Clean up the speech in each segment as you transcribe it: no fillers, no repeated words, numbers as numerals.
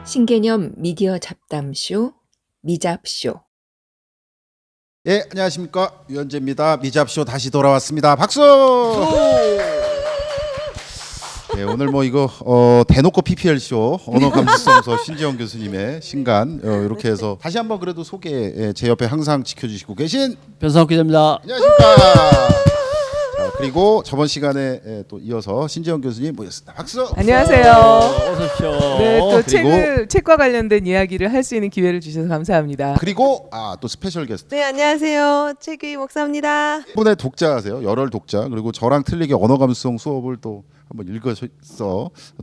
신개념 미디어 잡담쇼 미잡쇼. 예, 안녕하십니까, 유현재입니다. 미잡쇼 다시 돌아왔습니다. 박수. 예, 오늘 뭐 이거 대놓고 PPL 쇼 언어 감수성서 신지영 교수님의 신간 이렇게 해서 다시 한번 그래도 소개, 제 옆에 항상 지켜주시고 계신 변상욱 기자입니다. 안녕하십니까. 자, 그리고 저번 시간에 또 이어서 신지영 교수님 모셨습니다. 박수. 안녕하세요. 어서 오십시오. 네, 또 그리고 책과 관련된 이야기를 할 수 있는 기회를 주셔서 감사합니다. 그리고 또 스페셜 게스트 네, 안녕하세요. 최규희 목사입니다. 분의 독자세요. 열혈 독자. 그리고 저랑 틀리게 언어 감수성 수업을 또 한번 읽어서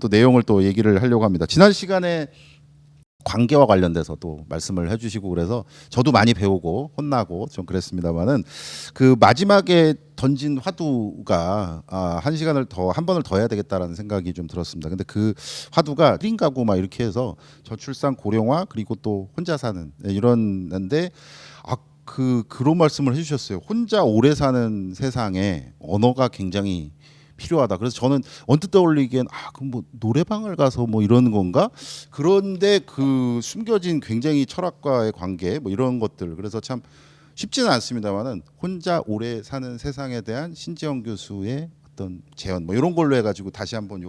또 내용을 또 얘기를 하려고 합니다. 지난 시간에 관계와 관련돼서 또 말씀을 해주시고 그래서 저도 많이 배우고 혼나고 좀 그랬습니다만은 그 마지막에 던진 화두가 한 번을 더 해야 되겠다라는 생각이 좀 들었습니다. 근데 그 화두가 1인 가구 막 이렇게 해서 저출산 고령화 그리고 또 혼자 사는 이런데 그런 말씀을 해주셨어요. 혼자 오래 사는 세상에 언어가 굉장히 필요하다. 그래서 저는 언뜻 떠올리기엔 그럼 뭐 노래방을 가서 뭐 이러는 건가? 그런데 그 숨겨진 굉장히 철학과의 관계 뭐 이런 것들 그래서 참 쉽지는 않습니다만은 혼자 오래 사는 세상에 대한 신지영 교수의 어떤 재현 뭐 이런 걸로 해가지고 다시 한번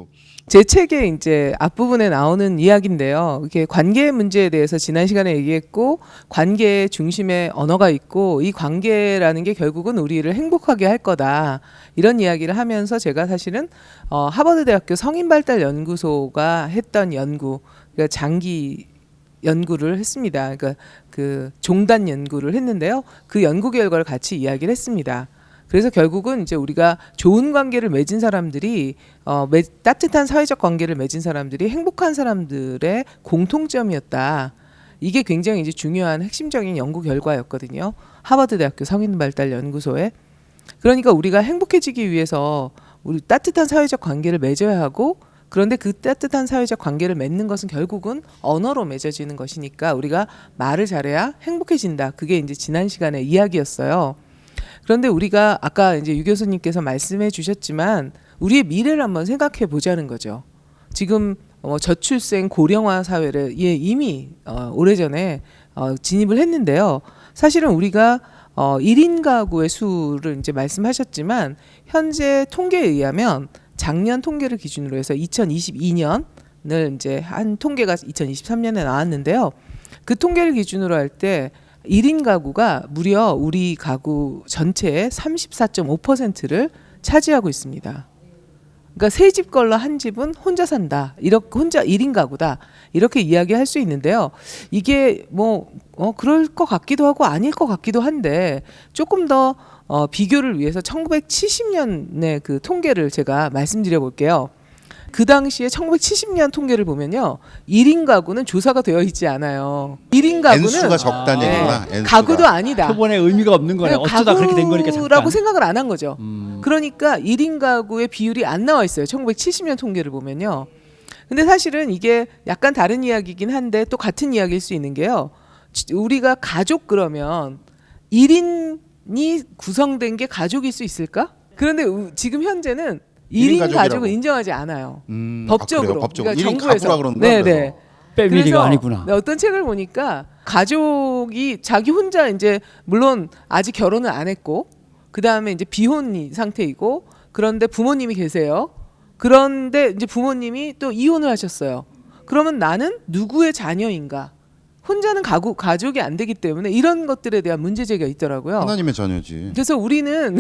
제 책의 이제 앞부분에 나오는 이야기인데요. 이게 관계 문제에 대해서 지난 시간에 얘기했고 관계의 중심에 언어가 있고 이 관계라는 게 결국은 우리를 행복하게 할 거다. 이런 이야기를 하면서 제가 사실은 하버드대학교 성인발달연구소가 했던 연구, 그러니까 장기 연구를 했습니다. 그러니까 그 종단 연구를 했는데요. 그 연구 결과를 같이 이야기를 했습니다. 그래서 결국은 이제 우리가 좋은 관계를 맺은 사람들이 따뜻한 사회적 관계를 맺은 사람들이 행복한 사람들의 공통점이었다. 이게 굉장히 이제 중요한 핵심적인 연구 결과였거든요. 하버드대학교 성인발달연구소에. 그러니까 우리가 행복해지기 위해서 우리 따뜻한 사회적 관계를 맺어야 하고 그런데 그 따뜻한 사회적 관계를 맺는 것은 결국은 언어로 맺어지는 것이니까 우리가 말을 잘해야 행복해진다. 그게 이제 지난 시간의 이야기였어요. 그런데 우리가 아까 이제 유 교수님께서 말씀해 주셨지만 우리의 미래를 한번 생각해 보자는 거죠. 지금 저출생 고령화 사회를 이미 오래전에 진입을 했는데요. 사실은 우리가 1인 가구의 수를 이제 말씀하셨지만 현재 통계에 의하면 작년 통계를 기준으로 해서 2022년을 이제 한 통계가 2023년에 나왔는데요. 그 통계를 기준으로 할 때 1인 가구가 무려 우리 가구 전체의 34.5%를 차지하고 있습니다. 그러니까 세 집 걸러 한 집은 혼자 산다. 이렇게 혼자 1인 가구다. 이렇게 이야기할 수 있는데요. 이게 뭐 그럴 것 같기도 하고 아닐 것 같기도 한데 조금 더 비교를 위해서 1970년의 그 통계를 제가 말씀드려 볼게요. 그 당시에 1970년 통계를 보면요. 1인 가구는 조사가 되어 있지 않아요. 1인 가구는 N수가 적다는 얘기구나. N수가. 가구도 아니다. 표본에 의미가 없는 거네. 어쩌다 그렇게 된 거니까 잠깐. 가구라고 생각을 안 한 거죠. 그러니까 1인 가구의 비율이 안 나와 있어요. 1970년 통계를 보면요. 근데 사실은 이게 약간 다른 이야기긴 한데 또 같은 이야기일 수 있는 게요. 우리가 가족 그러면 1인이 구성된 게 가족일 수 있을까? 그런데 지금 현재는 1인 가족을 인정하지 않아요. 법적으로. 법적으로. 그러니까 1인 정부에서. 가구라 그러는구나. 네네. 패밀리가 아니구나. 어떤 책을 보니까 가족이 자기 혼자 이제 물론 아직 결혼을 안 했고 그 다음에 이제 비혼 상태이고 그런데 부모님이 계세요. 그런데 이제 부모님이 또 이혼을 하셨어요. 그러면 나는 누구의 자녀인가? 혼자는 가족이 안 되기 때문에 이런 것들에 대한 문제 제기가 있더라고요. 하나님의 자녀지. 그래서 우리는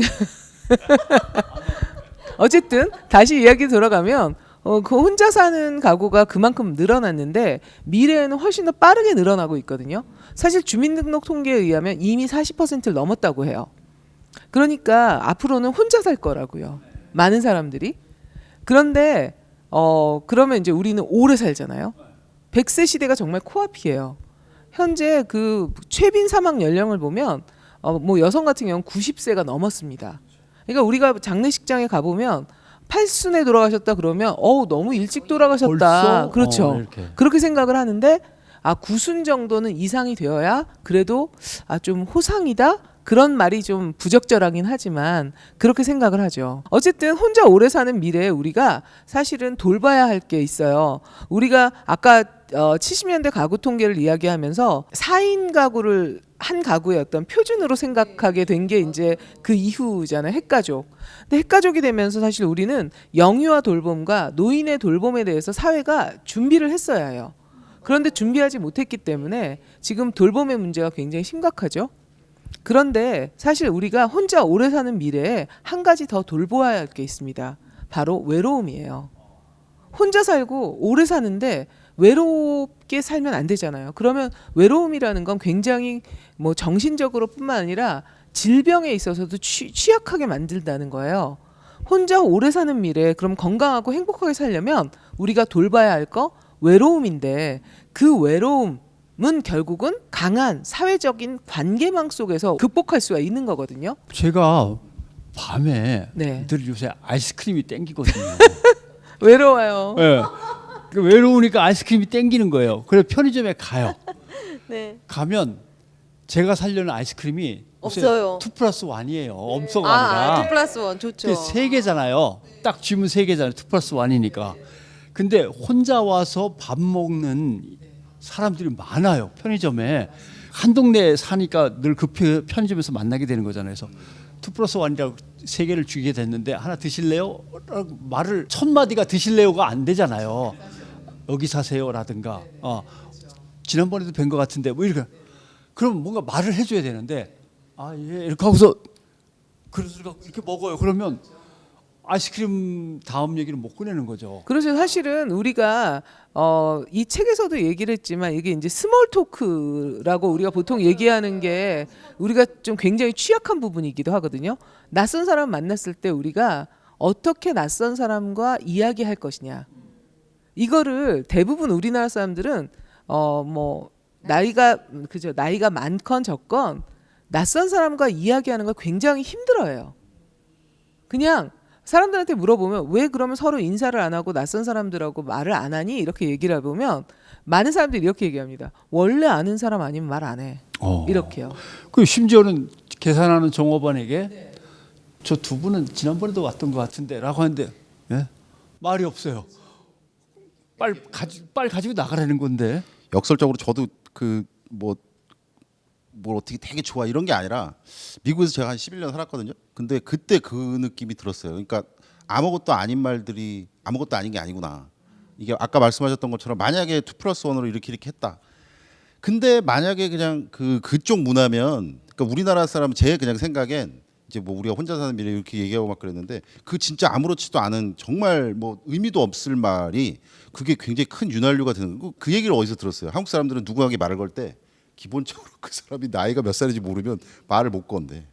어쨌든 다시 이야기 돌아가면 그 혼자 사는 가구가 그만큼 늘어났는데 미래에는 훨씬 더 빠르게 늘어나고 있거든요. 사실 주민등록 통계에 의하면 이미 40%를 넘었다고 해요. 그러니까 앞으로는 혼자 살 거라고요. 많은 사람들이. 그런데 그러면 이제 우리는 오래 살잖아요. 100세 시대가 정말 코앞이에요. 현재 그 최빈 사망 연령을 보면 뭐 여성 같은 경우는 90세가 넘었습니다. 그러니까 우리가 장례식장에 가보면 팔순에 돌아가셨다 그러면 너무 일찍 돌아가셨다. 벌써? 그렇죠. 이렇게. 그렇게 생각을 하는데 구순 정도는 이상이 되어야 그래도 좀 호상이다. 그런 말이 좀 부적절하긴 하지만 그렇게 생각을 하죠. 어쨌든 혼자 오래 사는 미래에 우리가 사실은 돌봐야 할 게 있어요. 우리가 아까 70년대 가구 통계를 이야기하면서 4인 가구를 한 가구의 어떤 표준으로 생각하게 된 게 이제 그 이후잖아요. 핵가족. 근데 핵가족이 되면서 사실 우리는 영유아 돌봄과 노인의 돌봄에 대해서 사회가 준비를 했어야 해요. 그런데 준비하지 못했기 때문에 지금 돌봄의 문제가 굉장히 심각하죠. 그런데 사실 우리가 혼자 오래 사는 미래에 한 가지 더 돌보아야 할 게 있습니다. 바로 외로움이에요. 혼자 살고 오래 사는데 외롭게 살면 안 되잖아요. 그러면 외로움이라는 건 굉장히 뭐 정신적으로뿐만 아니라 질병에 있어서도 취약하게 만든다는 거예요. 혼자 오래 사는 미래에 그럼 건강하고 행복하게 살려면 우리가 돌봐야 할 거 외로움인데 그 외로움은 결국은 강한 사회적인 관계망 속에서 극복할 수가 있는 거거든요. 제가 밤에 네. 늘 요새 아이스크림이 땡기거든요. 외로워요. 네. 그 외로우니까 아이스크림이 땡기는 거예요. 그래서 편의점에 가요. 네. 가면 제가 살려는 아이스크림이 없어요. 2+1이에요. 엄소가 아니라. 2+1 좋죠. 3개잖아요. 딱 쥐면 3개잖아요. 2+1이니까. 근데 혼자 와서 밥 먹는 사람들이 많아요. 편의점에. 한 동네에 사니까 늘 그 편의점에서 만나게 되는 거잖아요. 그래서 2+1이라고 3개를 주게 됐는데 하나 드실래요? 말을 첫 마디가 드실래요가 안 되잖아요. 여기 사세요라든가 지난번에도 뵌 것 같은데 뭐 이렇게 그럼 뭔가 말을 해줘야 되는데 예 이렇게 하고서 그릇을 갖고 이렇게 먹어요. 그러면 아이스크림 다음 얘기를 못 꺼내는 거죠. 그래서 사실은 우리가 이 책에서도 얘기를 했지만 이게 이제 스몰 토크라고 우리가 보통 얘기하는 게 우리가 좀 굉장히 취약한 부분이기도 하거든요. 낯선 사람 만났을 때 우리가 어떻게 낯선 사람과 이야기할 것이냐. 이거를 대부분 우리나라 사람들은 뭐 나이가 많건 적건 낯선 사람과 이야기하는 걸 굉장히 힘들어해요. 그냥 사람들한테 물어보면 왜 그러면 서로 인사를 안 하고 낯선 사람들하고 말을 안 하니? 이렇게 얘기를 해보면 많은 사람들이 이렇게 얘기합니다. 원래 아는 사람 아니면 말 안 해. 이렇게요. 그 심지어는 계산하는 종업원에게 저 두 분은 지난번에도 왔던 것 같은데라고 하는데 말이 없어요. 빨리 가지고 나가라는 건데. 역설적으로 저도 뭘 어떻게 되게 좋아 이런 게 아니라 미국에서 제가 한 11년 살았거든요. 근데 그때 그 느낌이 들었어요. 그러니까 아무것도 아닌 말들이 아무것도 아닌 게 아니구나. 이게 아까 말씀하셨던 것처럼 만약에 2+1으로 이렇게 했다. 근데 만약에 그냥 그쪽 문화면 그러니까 우리나라 사람 제 그냥 생각엔 이제 뭐 우리가 혼자 사는 미래 이렇게 얘기하고 막 그랬는데 그 진짜 아무렇지도 않은 정말 뭐 의미도 없을 말이 그게 굉장히 큰 윤활유가 되는 그 얘기를 어디서 들었어요. 한국 사람들은 누구에게 말을 걸 때 기본적으로 그 사람이 나이가 몇 살인지 모르면 말을 못 건대.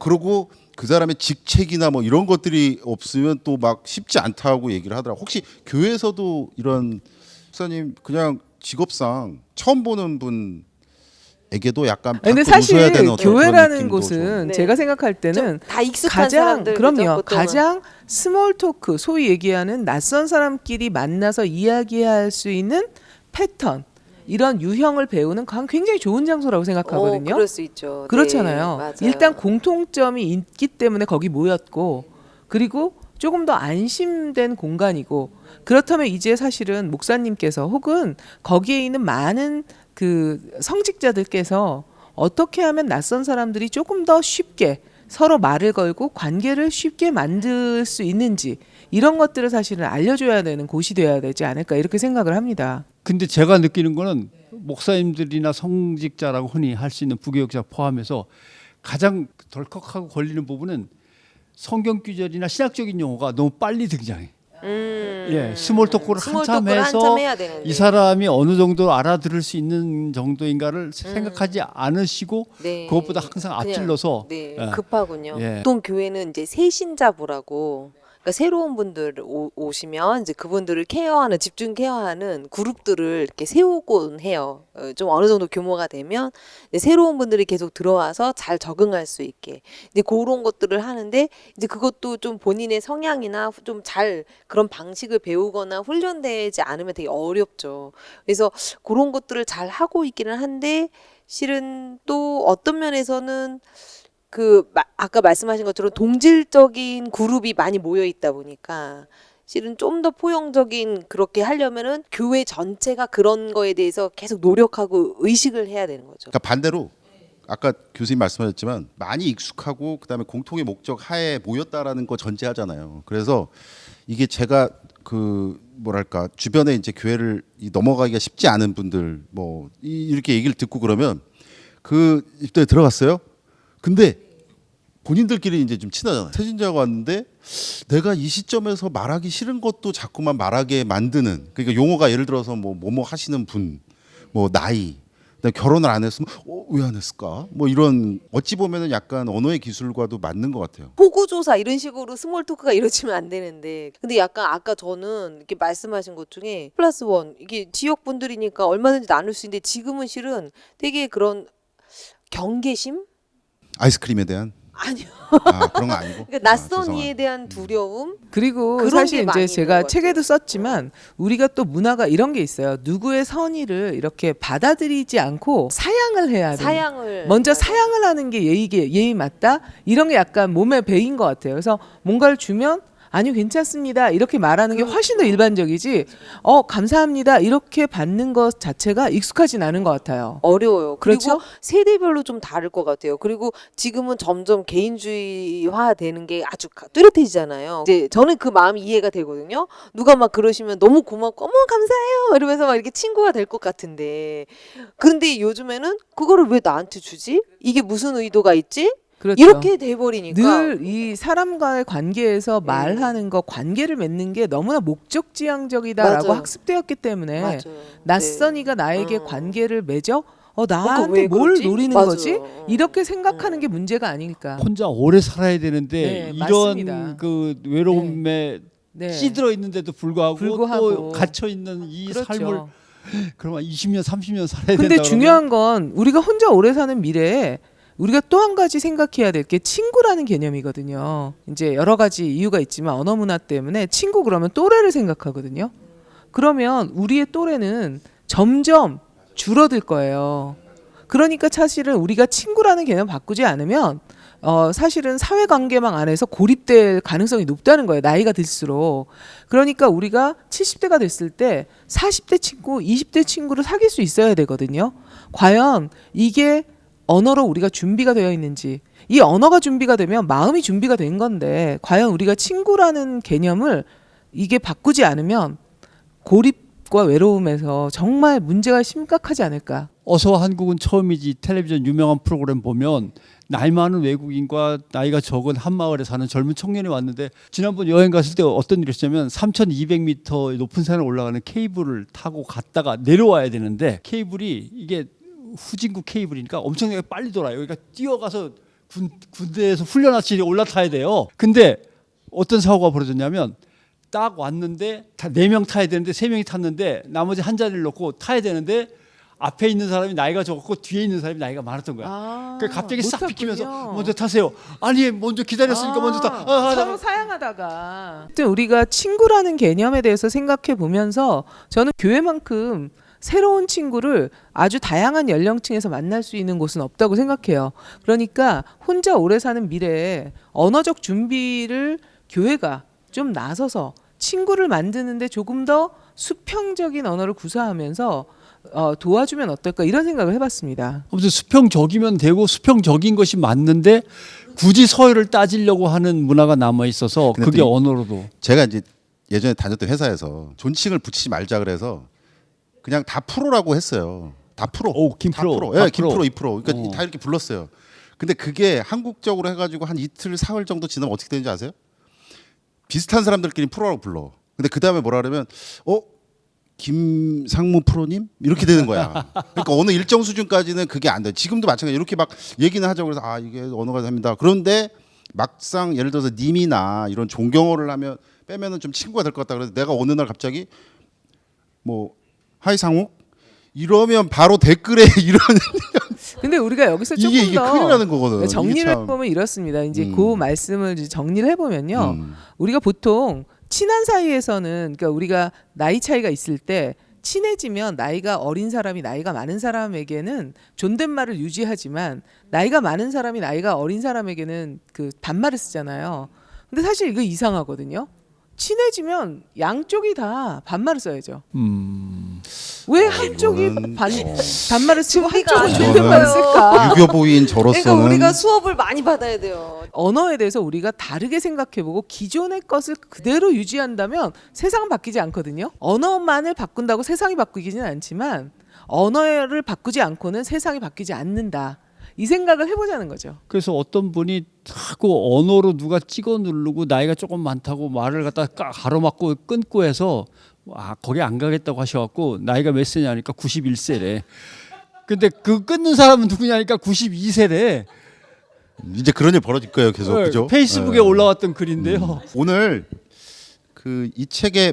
그리고 그 사람의 직책이나 뭐 이런 것들이 없으면 또 막 쉽지 않다고 얘기를 하더라고. 혹시 교회에서도 이런 목사님 그냥 직업상 처음 보는 분에게도 약간 근데 바꿔 웃어야 사실 되는 어떤 그런 교회라는 느낌도 곳은 좀. 제가 생각할 때는 다 익숙한 가장 사람들 그럼요. 보통은. 가장 스몰 토크 소위 얘기하는 낯선 사람끼리 만나서 이야기할 수 있는 패턴 이런 유형을 배우는 굉장히 좋은 장소라고 생각하거든요. 그럴 수 있죠. 그렇잖아요. 네, 맞아요. 일단 공통점이 있기 때문에 거기 모였고 그리고 조금 더 안심된 공간이고 그렇다면 이제 사실은 목사님께서 혹은 거기에 있는 많은 그 성직자들께서 어떻게 하면 낯선 사람들이 조금 더 쉽게 서로 말을 걸고 관계를 쉽게 만들 수 있는지 이런 것들을 사실은 알려줘야 되는 곳이 돼야 되지 않을까 이렇게 생각을 합니다. 근데 제가 느끼는 거는 목사님들이나 성직자라고 흔히 할 수 있는 부교육자 포함해서 가장 덜컥하고 걸리는 부분은 성경 구절이나 신학적인 용어가 너무 빨리 등장해. 스몰 토크를 한참 해서 해야 되는데. 이 사람이 어느 정도 알아들을 수 있는 정도인가를 생각하지 않으시고 네. 그것보다 항상 그냥, 앞질러서 네, 예. 급하군요. 예. 보통 교회는 이제 세신자부라고 그러니까 새로운 분들 오시면 이제 그분들을 케어하는 집중 케어하는 그룹들을 이렇게 세우곤 해요. 좀 어느 정도 규모가 되면 이제 새로운 분들이 계속 들어와서 잘 적응할 수 있게 이제 그런 것들을 하는데 이제 그것도 좀 본인의 성향이나 좀 잘 그런 방식을 배우거나 훈련되지 않으면 되게 어렵죠. 그래서 그런 것들을 잘 하고 있기는 한데 실은 또 어떤 면에서는 아까 말씀하신 것처럼 동질적인 그룹이 많이 모여 있다 보니까 실은 좀 더 포용적인 그렇게 하려면은 교회 전체가 그런 거에 대해서 계속 노력하고 의식을 해야 되는 거죠. 그러니까 반대로 아까 교수님 말씀하셨지만 많이 익숙하고 그다음에 공통의 목적 하에 모였다라는 거 전제하잖아요. 그래서 이게 제가 그 뭐랄까 주변에 이제 교회를 넘어가기가 쉽지 않은 분들 뭐 이렇게 얘기를 듣고 그러면 그 입구에 들어갔어요. 근데 본인들끼리 이제 좀 친하잖아요. 새신자가 왔는데 내가 이 시점에서 말하기 싫은 것도 자꾸만 말하게 만드는 그러니까 용어가 예를 들어서 뭐뭐 하시는 분, 뭐 나이, 그다음에 결혼을 안 했으면 왜 안 했을까? 뭐 이런 어찌 보면은 약간 언어의 기술과도 맞는 것 같아요. 호구조사 이런 식으로 스몰 토크가 이루어지면 안 되는데 근데 약간 아까 저는 이렇게 말씀하신 것 중에 +1 이게 지역 분들이니까 얼마든지 나눌 수 있는데 지금은 실은 되게 그런 경계심? 아이스크림에 대한 아니요. 그런 거 아니고. 그러니까 낯선 죄송합니다. 이에 대한 두려움? 그리고 그런 사실 게 많이 이제 있는 제가 것 책에도 같아요. 썼지만 우리가 또 문화가 이런 게 있어요. 누구의 선의를 이렇게 받아들이지 않고 사양을 해야 돼요. 사양을 먼저 해야 사양을 하는 게 예의 맞다. 이런 게 약간 몸에 배인 것 같아요. 그래서 뭔가를 주면 아니요 괜찮습니다 이렇게 말하는 게 훨씬 더 일반적이지 감사합니다 이렇게 받는 것 자체가 익숙하진 않은 것 같아요. 어려워요. 그리고 그렇죠? 세대별로 좀 다를 것 같아요. 그리고 지금은 점점 개인주의화 되는 게 아주 뚜렷해지잖아요. 이제 저는 그 마음이 이해가 되거든요. 누가 막 그러시면 너무 고맙고 어머 감사해요 이러면서 막 이렇게 친구가 될 것 같은데 근데 요즘에는 그거를 왜 나한테 주지? 이게 무슨 의도가 있지? 그렇죠. 이렇게 돼버리니까 늘 이 사람과의 관계에서 말하는 거 관계를 맺는 게 너무나 목적지향적이다라고 맞아요. 학습되었기 때문에 맞아요. 낯선이가 나에게 음. 관계를 맺어 그러니까 나한테 왜 뭘 그러지? 노리는 맞아요. 거지? 이렇게 생각하는 게 문제가 아닐까. 혼자 오래 살아야 되는데 네, 이런 맞습니다. 그 외로움에 네. 찌들어 있는데도 불구하고 또 갇혀 있는 이 그렇죠. 삶을 그러면 20년 30년 살아야 된다. 근데 중요한 건 우리가 혼자 오래 사는 미래에 우리가 또 한 가지 생각해야 될 게 친구라는 개념이거든요. 이제 여러 가지 이유가 있지만 언어 문화 때문에 친구 그러면 또래를 생각하거든요. 그러면 우리의 또래는 점점 줄어들 거예요. 그러니까 사실은 우리가 친구라는 개념 바꾸지 않으면 사실은 사회관계망 안에서 고립될 가능성이 높다는 거예요. 나이가 들수록. 그러니까 우리가 70대가 됐을 때 40대 친구, 20대 친구를 사귈 수 있어야 되거든요. 과연 이게 언어로 우리가 준비가 되어 있는지, 이 언어가 준비가 되면 마음이 준비가 된 건데 과연 우리가 친구라는 개념을 이게 바꾸지 않으면 고립과 외로움에서 정말 문제가 심각하지 않을까. 어서 한국은 처음이지 텔레비전 유명한 프로그램 보면 나이 많은 외국인과 나이가 적은 한마을에 사는 젊은 청년이 왔는데 지난번 여행 갔을 때 어떤 일이 있었냐면 3,200m 높은 산에 올라가는 케이블을 타고 갔다가 내려와야 되는데 케이블이 이게 후진국 케이블이니까 엄청나게 빨리 돌아요. 그러니까 뛰어가서 군대에서 훈련하듯이 올라타야 돼요. 근데 어떤 사고가 벌어졌냐면 딱 왔는데 다 4명 타야 되는데 3명이 탔는데 나머지 한 자리를 놓고 타야 되는데 앞에 있는 사람이 나이가 적었고 뒤에 있는 사람이 나이가 많았던 거야. 그러니까 갑자기 싹 비키면서 먼저 타세요. 아니 먼저 기다렸으니까 먼저 타. 서로 사양하다가. 하여튼 우리가 친구라는 개념에 대해서 생각해 보면서 저는 교회만큼 새로운 친구를 아주 다양한 연령층에서 만날 수 있는 곳은 없다고 생각해요. 그러니까 혼자 오래 사는 미래에 언어적 준비를 교회가 좀 나서서 친구를 만드는데 조금 더 수평적인 언어를 구사하면서 도와주면 어떨까 이런 생각을 해봤습니다. 아무튼 수평적이면 되고 수평적인 것이 맞는데 굳이 서열을 따지려고 하는 문화가 남아 있어서 그게 언어로도. 제가 이제 예전에 다녔던 회사에서 존칭을 붙이지 말자 그래서 그냥 다 프로라고 했어요. 다 프로. 오, 김프로. 다 프로. 예, 김프로, 이프로. 그러니까 다 이렇게 불렀어요. 근데 그게 한국적으로 해가지고 한 이틀, 사흘 정도 지나면 어떻게 되는지 아세요? 비슷한 사람들끼리 프로라고 불러. 근데 그 다음에 뭐라 그러면 김상무 프로님 이렇게 되는 거야. 그러니까 어느 일정 수준까지는 그게 안 돼. 지금도 마찬가지. 이렇게 막 얘기는 하자고 그래서 이게 언어가 됩니다. 그런데 막상 예를 들어서 님이나 이런 존경어를 하면 빼면은 좀 친구가 될 것 같다. 그래서 내가 어느 날 갑자기 뭐 하이 상욱 이러면 바로 댓글에 이런 근데 우리가 여기서 조금 이게 더 큰일 나는 거거든. 정리를 이게 참. 해보면 이렇습니다. 이제 그 말씀을 이제 정리를 해보면요. 음. 우리가 보통 친한 사이에서는 그러니까 우리가 나이 차이가 있을 때 친해지면 나이가 어린 사람이 나이가 많은 사람에게는 존댓말을 유지하지만 나이가 많은 사람이 나이가 어린 사람에게는 그 반말을 쓰잖아요. 근데 사실 이거 이상하거든요. 친해지면 양쪽이 다 반말을 써야죠. 왜 한쪽이 이거는, 반말을 쓰고 준비가 한쪽은 안 존댓말을 됐어요. 쓸까? 유교보인 그러니까 저로서는 우리가 수업을 많이 받아야 돼요. 언어에 대해서 우리가 다르게 생각해보고 기존의 것을 그대로 유지한다면 세상은 바뀌지 않거든요. 언어만을 바꾼다고 세상이 바뀌지는 않지만 언어를 바꾸지 않고는 세상이 바뀌지 않는다. 이 생각을 해보자는 거죠. 그래서 어떤 분이 자꾸 언어로 누가 찍어 누르고 나이가 조금 많다고 말을 갖다 가로막고 끊고 해서 거기 안 가겠다고 하셔갖고 나이가 몇 세냐니까 91세래. 근데 그 끊는 사람은 누구냐니까 92세래. 이제 그런 일 벌어질 거예요, 계속. 그죠? 페이스북에 네. 올라왔던 글인데요. 오늘 그 이 책에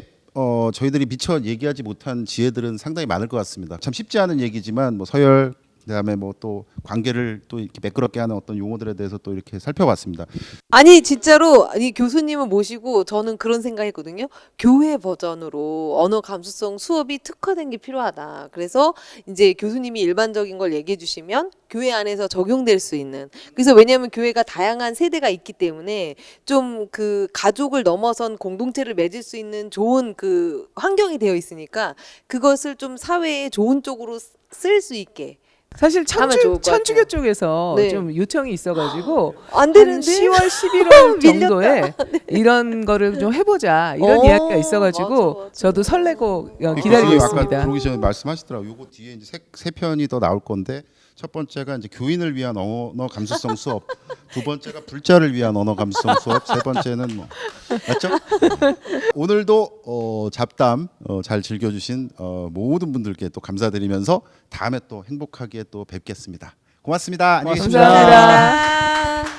저희들이 미처 얘기하지 못한 지혜들은 상당히 많을 것 같습니다. 참 쉽지 않은 얘기지만 뭐 서열 그다음에 뭐 또 관계를 또 이렇게 매끄럽게 하는 어떤 용어들에 대해서 또 이렇게 살펴봤습니다. 아니 진짜로 이 교수님을 모시고 저는 그런 생각했거든요. 교회 버전으로 언어 감수성 수업이 특화된 게 필요하다. 그래서 이제 교수님이 일반적인 걸 얘기해 주시면 교회 안에서 적용될 수 있는. 그래서 왜냐하면 교회가 다양한 세대가 있기 때문에 좀 그 가족을 넘어선 공동체를 맺을 수 있는 좋은 그 환경이 되어 있으니까 그것을 좀 사회에 좋은 쪽으로 쓸 수 있게. 사실 하면 좋을 것 천주교 같아요. 쪽에서 네. 좀 요청이 있어가지고 안 한 되는데 10월, 11월 밀렸다. 정도에 이런 거를 좀 해보자 이런 이야기가 있어가지고 맞아. 저도 설레고 기다리고 교수님 아까 있습니다. 들어오기 전에 말씀하시더라고요. 요거 뒤에 이제 세 편이 더 나올 건데 첫 번째가 이제 교인을 위한 언어 감수성 수업, 두 번째가 불자를 위한 언어 감수성 수업, 세 번째는 뭐 맞죠? 오늘도 잡담 잘 즐겨주신 모든 분들께 또 감사드리면서 다음에 또 행복하게 또 뵙겠습니다. 고맙습니다. 안녕히 계십니다. 감사합니다. 감사합니다.